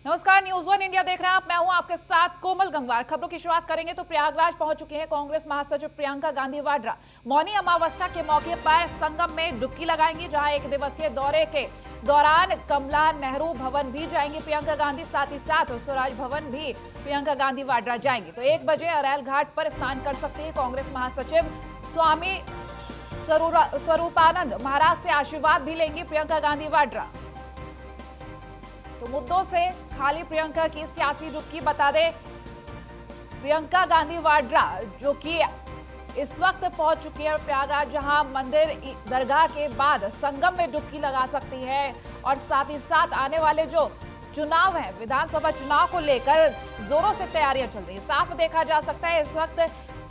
नमस्कार, news one India देख रहे हैं आप। मैं हूं आपके साथ कोमल गंगवार। खबरों की शुरुआत करेंगे तो प्रयागराज पहुंच चुकी है कांग्रेस महासचिव प्रियंका गांधी वाड्रा। मौनी अमावस्या के मौके पर संगम में डुबकी लगाएंगी, जहां एक दिवसीय दौरे के दौरान कमला नेहरू भवन भी जाएंगी प्रियंका गांधी। साथ ही साथ स्वराज भवन भी प्रियंका गांधी वाड्रा जाएंगी। तो 1 बजे अरैल घाट पर स्नान कर सकती है कांग्रेस महासचिव। स्वामी स्वरूपानंद महाराज से आशीर्वाद भी लेंगी प्रियंका गांधी वाड्रा। तो मुद्दों से खाली प्रियंका की सियासी डुबकी बता दे, प्रियंका गांधी वाड्रा जो कि इस वक्त पहुंच चुकी है प्रयागराज, जहां मंदिर दरगाह के बाद संगम में डुबकी लगा सकती है। और साथ ही साथ आने वाले जो चुनाव है, विधानसभा चुनाव को लेकर जोरों से तैयारियां चल रही है। साफ देखा जा सकता है इस वक्त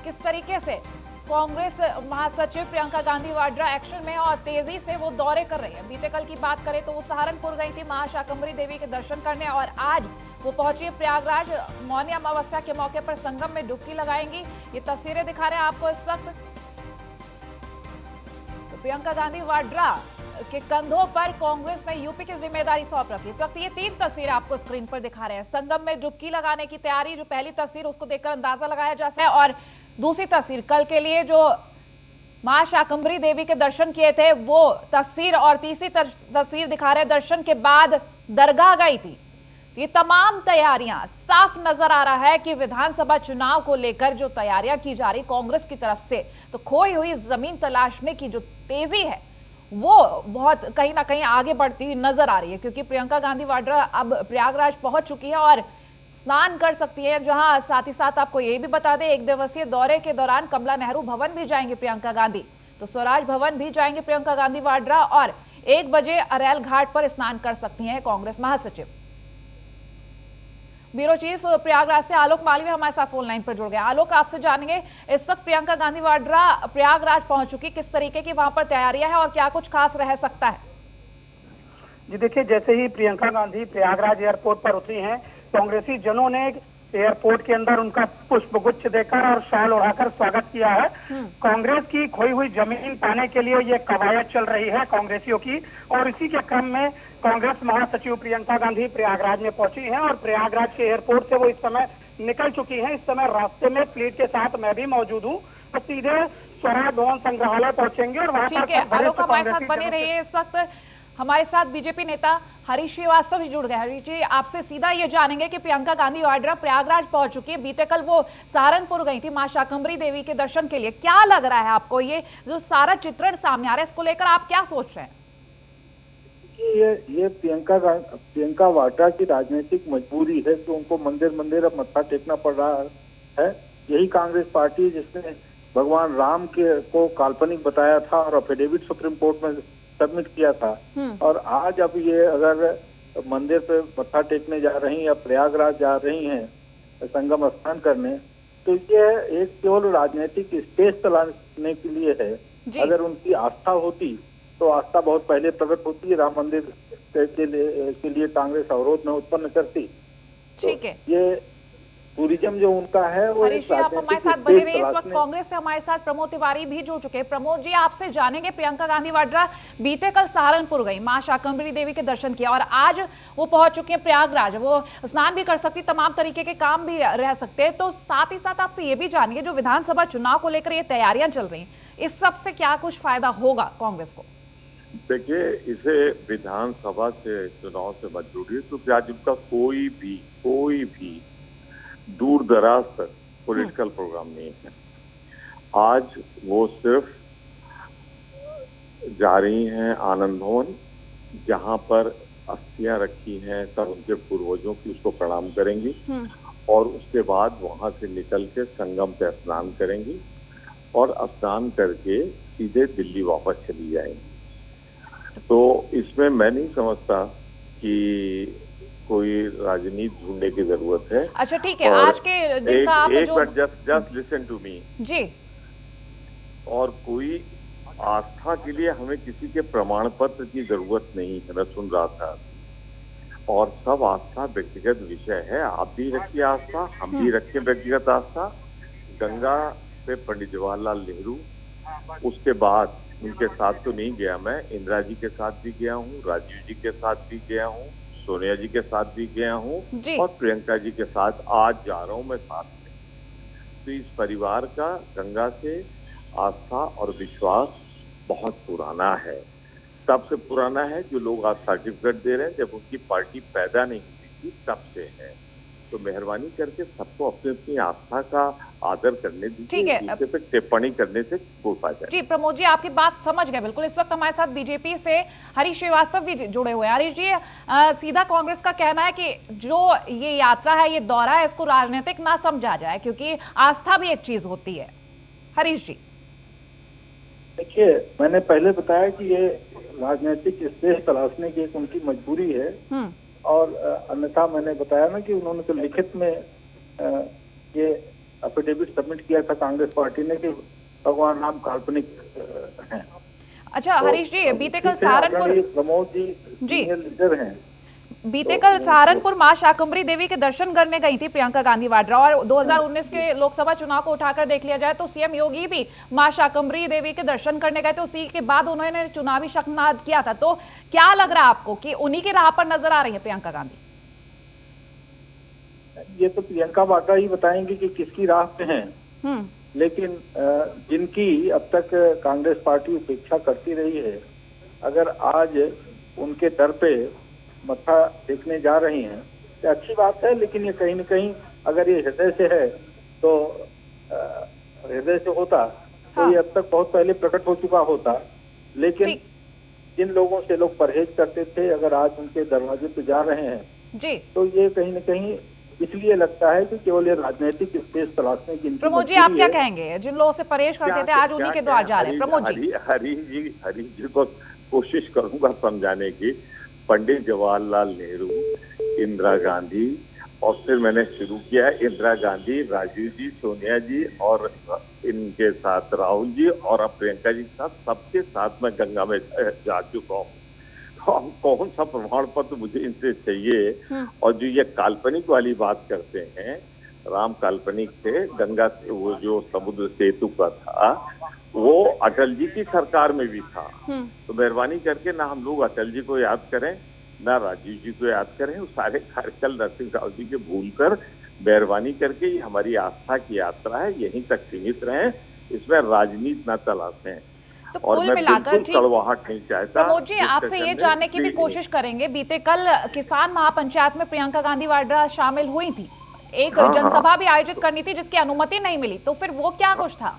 किस तरीके से कांग्रेस महासचिव प्रियंका गांधी वाड्रा एक्शन में और तेजी से वो दौरे कर रही है। बीते कल की बात करें तो वो सहारनपुर गई थी महाशाकंभरी देवी के दर्शन करने, और आज वो पहुंची प्रयागराज। मौनी अमावस्या के मौके पर संगम में डुबकी लगाएंगी। ये तस्वीरें दिखा रहे हैं आपको इस वक्त। तो प्रियंका गांधी वाड्रा के कंधों पर कांग्रेस ने यूपी की जिम्मेदारी सौंप रखी। इस वक्त ये 3 तस्वीरें आपको स्क्रीन पर दिखा रहे हैं। संगम में डुबकी लगाने की तैयारी, जो पहली तस्वीर उसको देखकर अंदाजा लगाया जा सकता है, और दूसरी तस्वीर कल के लिए जो मां शाकंभरी देवी के दर्शन किए थे वो तस्वीर, और तीसरी तस्वीर दिखा रहे दर्शन के बाद दरगाह गई थी। ये तमाम तैयारियां साफ नजर आ रहा है कि विधानसभा चुनाव को लेकर जो तैयारियां की जा रही कांग्रेस की तरफ से, तो खोई हुई जमीन तलाशने की जो तेजी है वो बहुत कहीं ना कहीं आगे बढ़ती हुई नजर आ रही है। क्योंकि प्रियंका गांधी वाड्रा अब प्रयागराज पहुंच चुकी है और स्नान कर सकती है। जहां साथ ही साथ आपको ये भी बता दें, 1 दिवसीय दौरे के दौरान कमला नेहरू भवन भी जाएंगे प्रियंका गांधी। तो स्वराज भवन भी जाएंगे प्रियंका गांधी वाड्रा, और 1 बजे अरैल घाट पर स्नान कर सकती हैं कांग्रेस महासचिव। ब्यूरो चीफ प्रयागराज से आलोक मालवीय हमारे साथ फोन लाइन पर जुड़ गए। आलोक, आपसे जानेंगे इस वक्त प्रियंका गांधी वाड्रा प्रयागराज पहुंच चुकी, किस तरीके की वहां पर तैयारियां हैं और क्या कुछ खास रह सकता है? जी देखिए, जैसे ही प्रियंका गांधी प्रयागराज एयरपोर्ट पर उतरी हैं, कांग्रेसी जनों ने एयरपोर्ट के अंदर उनका पुष्पगुच्छ देकर और शाल ओढ़ाकर स्वागत किया है। कांग्रेस की खोई हुई जमीन पाने के लिए ये कवायद चल रही है कांग्रेसियों की, और इसी के क्रम में कांग्रेस महासचिव प्रियंका गांधी प्रयागराज में पहुंची हैं और प्रयागराज के एयरपोर्ट से वो इस समय निकल चुकी हैं। इस समय रास्ते में फ्लीट के साथ मैं भी मौजूद हूँ, तो सीधे स्वराज भवन संग्रहालय पहुंचेंगे और वहाँ पर आलोक हमारे साथ बने रहिए। इस वक्त हमारे साथ बीजेपी नेता हरीश श्रीवास्तव भी जुड़ गए। हरीश जी, आपसे सीधा ये जानेंगे कि प्रियंका गांधी वाड्रा प्रयागराज पहुंच चुकी है। बीते कल वो सहारनपुर गई थी मां शाकंभरी देवी के दर्शन के लिए। क्या लग रहा है आपको, ये जो सारा चित्रण सामने आ रहा है, इसको लेकर आप क्या सोच रहे हैं? ये प्रियंका वाड्रा की राजनीतिक मजबूरी है कि उनको मंदिर मंदिर अब मत्था टेकना पड़ रहा है। यही कांग्रेस पार्टी जिसने भगवान राम को काल्पनिक बताया था और एफिडेविट सुप्रीम कोर्ट में सबमिट किया था, और आज अब ये अगर मंदिर पे मत्था टेकने जा रही हैं या प्रयागराज जा रही हैं संगम स्नान करने, तो ये एक केवल राजनीतिक स्पेस तलाशने के लिए है। अगर उनकी आस्था होती तो आस्था बहुत पहले प्रकट होती है, राम मंदिर के लिए कांग्रेस अवरोध में उत्पन्न करती। ठीक है, ये टूरिज्म जो उनका है वो हरीश जी, आप हमारे साथ बने रहिए। इस वक्त कांग्रेस से हमारे साथ प्रमोद तिवारी भी जुड़ चुके हैं। प्रमोद जी, आपसे जानेंगे, प्रियंका गांधी वाड्रा बीते कल सहारनपुर गई, मां शाकंभरी देवी के दर्शन किया, और आज वो पहुंच चुकी है प्रयागराज। वो स्नान भी कर सकती, तमाम तरीके के काम भी रह सकते हैं। तो साथ ही साथ आपसे ये भी जानेंगे, जो विधानसभा चुनाव को लेकर ये तैयारियां चल रही, इस सब से क्या कुछ फायदा होगा कांग्रेस को? देखिए, इसे विधानसभा से चुनाव से मत जोड़िए, क्योंकि आज उनका कोई भी दूर दराज तक पॉलिटिकल प्रोग्राम नहीं है। आज वो सिर्फ जा रही हैं आनंद भवन, जहां पर अस्थियां रखी हैं सब उनके पूर्वजों की, उसको प्रणाम करेंगी और उसके बाद वहां से निकल के संगम पे स्नान करेंगी और स्नान करके सीधे दिल्ली वापस चली जाएंगी। तो इसमें मैं नहीं समझता कि कोई राजनीति ढूंढने की जरूरत है। अच्छा, ठीक है, आज के दिन का आप जस्ट लिसन टू मी जी। और कोई आस्था के लिए हमें किसी के प्रमाण पत्र की जरूरत नहीं है। मैं सुन रहा था, और सब आस्था व्यक्तिगत विषय है। आप भी रखिए आस्था, हम भी रखें व्यक्तिगत आस्था। गंगा पे पंडित जवाहरलाल नेहरू, उसके बाद उनके साथ तो नहीं गया मैं, इंदिरा जी के साथ भी गया हूँ, राजीव जी के साथ भी गया हूँ, सोनिया जी के साथ भी गया हूँ जी। और प्रियंका जी के साथ आज जा रहा हूँ मैं साथ में। तो इस परिवार का गंगा से आस्था और विश्वास बहुत पुराना है, तब से पुराना है जो लोग आज सर्टिफिकेट दे रहे हैं, जब उनकी पार्टी पैदा नहीं हुई थी तब से है। तो मेहरबानी करके सबको अपनी अपनी आस्था का आदर करने दीजिए, ठीक है। दूसरे पे टिप्पणी करने से कोई फायदा नहीं। जी प्रमोद जी, आपकी बात समझ गए बिल्कुल। इस वक्त हमारे साथ बीजेपी से हरीश श्रीवास्तव भी जुड़े हुए हैं। हरीश जी, सीधा कांग्रेस का कहना है कि जो ये यात्रा है, ये दौरा है, इसको राजनीतिक ना समझा जाए क्योंकि आस्था भी एक चीज होती है। हरीश जी देखिए, मैंने पहले बताया कि ये राजनीतिक स्पेस तलाशने की एक उनकी मजबूरी है और अन्यथा मैंने बताया ना कि उन्होंने तो लिखित में ये एफिडेविट सबमिट किया था कांग्रेस पार्टी ने कि भगवान राम काल्पनिक हैं। अच्छा तो हरीश जी, बीते कल सहारनपुर प्रमोद जी सीनियर लीडर हैं। बीते कल सहारनपुर मां शाकंभरी देवी के दर्शन करने गई थी प्रियंका गांधी वाड्रा, और 2019 के लोकसभा चुनाव को उठाकर देख लिया जाए तो सीएम योगी भी मां शाकंभरी देवी के दर्शन करने गए थे। उसी के बाद उन्होंने चुनावी शंखनाद किया था। तो क्या लग रहा है आपको कि उन्हीं की राह पर नजर आ रही है प्रियंका गांधी? ये तो प्रियंका वाड्रा ही बताएंगे कि किसकी राह पे हैं। लेकिन जिनकी अब तक कांग्रेस पार्टी उपेक्षा करती रही है, अगर आज उनके दर पे मत्था देखने जा रही हैं तो अच्छी बात है। लेकिन ये कहीं न कहीं अगर ये हृदय से है तो हृदय से होता तो ये अब तक बहुत पहले प्रकट हो चुका होता। लेकिन जिन लोगों से लोग परहेज करते थे, अगर आज उनके दरवाजे पे जा रहे हैं जी, तो ये कहीं न कहीं इसलिए लगता है कि केवल ये राजनीतिक स्पेस तलाशने की। प्रमोद जी, आप क्या कहेंगे? जिन लोगों से परहेज करते थे आज उन्हीं के द्वार जा रहे हैं। प्रमोद जी, हरीश जी को कोशिश करूंगा समझाने की। पंडित जवाहरलाल नेहरू, इंदिरा गांधी, और फिर मैंने शुरू किया इंदिरा गांधी, राजीव जी, सोनिया जी और इनके साथ राहुल जी और अब प्रियंका जी के साथ, सबके साथ मैं गंगा में जा चुका हूँ। तो कौन सा प्रमाण पत्र मुझे इनसे चाहिए? और जो ये काल्पनिक वाली बात करते हैं, राम काल्पनिक थे, गंगा से वो जो समुद्र सेतु का था वो अटल जी की सरकार में भी था। तो मेहरबानी करके ना हम लोग अटल जी को याद करें ना राजीव जी को याद करें, वो सारे कार्यकाल नरसिंह राव जी के भूल कर मेहरबानी करके ये हमारी आस्था की यात्रा है, यहीं तक सीमित रहें, इसमें राजनीति न तलाशें। तो और कुल मैं मिलाकर कड़वाहट नहीं चाहता। प्रमोद जी, आपसे ये जानने की भी कोशिश करेंगे, बीते कल किसान महापंचायत में प्रियंका गांधी वाड्रा शामिल हुई थी, एक जनसभा भी आयोजित करनी थी जिसकी अनुमति नहीं मिली, तो फिर वो क्या कुछ था?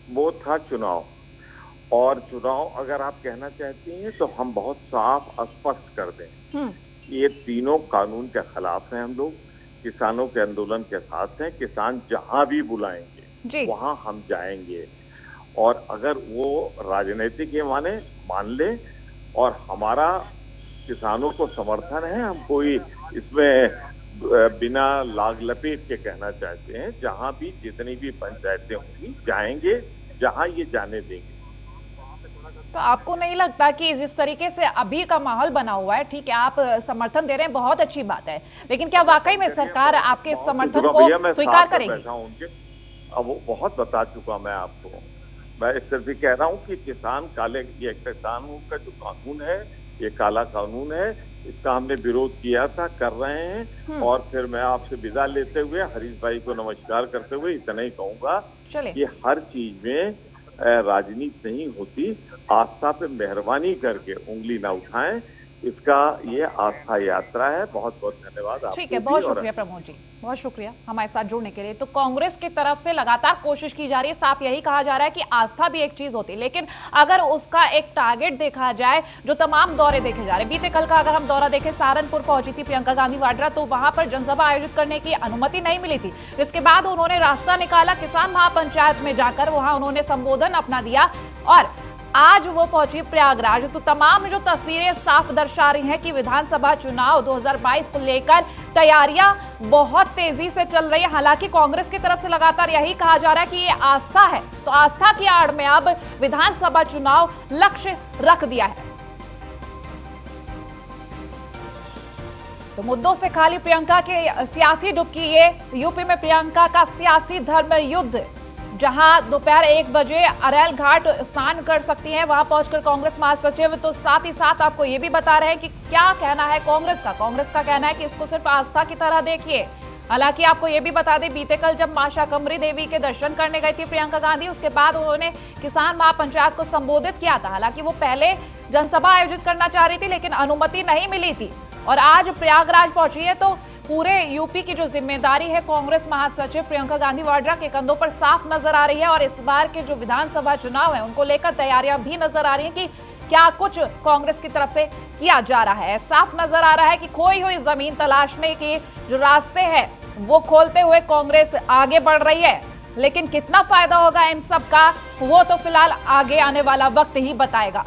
वो था चुनाव। और चुनाव अगर आप कहना चाहती हैं तो हम बहुत साफ स्पष्ट कर दें, ये तीनों कानून के खिलाफ हैं। हम लोग किसानों के आंदोलन के साथ हैं, किसान जहां भी बुलाएंगे वहां हम जाएंगे। और अगर वो राजनीतिक ये मान ले और हमारा किसानों को समर्थन है, हम कोई इसमें बिना लाग लपेट के कहना चाहते हैं, जहां भी जितनी भी पंचायतें होंगी जाएंगे, जहां ये जाने देंगे। तो आपको नहीं लगता कि जिस तरीके से अभी का माहौल बना हुआ है, ठीक है आप समर्थन दे रहे हैं, बहुत अच्छी बात है, लेकिन क्या वाकई में सरकार आपके समर्थन को स्वीकार करेगी? अब वो बहुत बता चुका मैं आपको। मैं सिर्फ कह रहा हूँ कि किसान काले, ये किसानों का जो कानून है ये काला कानून है, इसका हमने विरोध किया था, कर रहे हैं। और फिर मैं आपसे विदा लेते हुए हरीश भाई को नमस्कार करते हुए इतना ही कहूंगा कि हर चीज में राजनीति नहीं होती, आस्था पे मेहरबानी करके उंगली ना उठाएं, इसका ये आस्था यात्रा है। बहुत बहुत धन्यवाद आपको। ठीक है, बहुत शुक्रिया प्रमोद जी, बहुत शुक्रिया हमारे साथ जुड़ने के लिए। तो कांग्रेस की तरफ से लगातार कोशिश की जा रही है, साफ यही कहा जा रहा है कि आस्था भी एक चीज होती है, लेकिन अगर उसका एक टारगेट देखा जाए, जो तमाम दौरे देखे जा रहे हैं, बीते कल का अगर हम दौरा देखें, सहारनपुर पहुंची थी प्रियंका गांधी वाड्रा, तो वहां पर जनसभा आयोजित करने की अनुमति नहीं मिली थी। जिसके बाद उन्होंने रास्ता निकाला किसान महापंचायत में जाकर, वहां उन्होंने संबोधन अपना दिया और आज वो पहुंची प्रयागराज। तो तमाम जो तस्वीरें साफ दर्शा रही हैं कि विधानसभा चुनाव 2022 को लेकर तैयारियां बहुत तेजी से चल रही है। हालांकि कांग्रेस की तरफ से लगातार यही कहा जा रहा है कि ये आस्था है, तो आस्था की आड़ में अब विधानसभा चुनाव लक्ष्य रख दिया है। तो मुद्दों से खाली प्रियंका के सियासी डुबकी, ये यूपी में प्रियंका का सियासी धर्म युद्ध जहां दोपहर 1 बजे अरैल घाट स्नान कर सकती हैं, वहां पहुंचकर कांग्रेस महासचिव। तो साथ ही साथ आपको ये भी बता रहे हैं कि क्या कहना है कांग्रेस का कहना है कि इसको सिर्फ आस्था की तरह देखिए। हालांकि आपको ये भी बता दें, बीते कल जब मां शाकंभरी देवी के दर्शन करने गई थी प्रियंका गांधी, उसके बाद उन्होंने किसान महापंचायत को संबोधित किया था। हालांकि वो पहले जनसभा आयोजित करना चाह रही थी, लेकिन अनुमति नहीं मिली थी और आज प्रयागराज पहुंची है। तो पूरे यूपी की जो जिम्मेदारी है कांग्रेस महासचिव प्रियंका गांधी वाड्रा के कंधों पर साफ नजर आ रही है। और इस बार के जो विधानसभा चुनाव है उनको लेकर तैयारियां भी नजर आ रही हैं कि क्या कुछ कांग्रेस की तरफ से किया जा रहा है। साफ नजर आ रहा है कि खोई हुई जमीन तलाशने के जो रास्ते हैं वो खोलते हुए कांग्रेस आगे बढ़ रही है, लेकिन कितना फायदा होगा इन सब का वो तो फिलहाल आगे आने वाला वक्त ही बताएगा।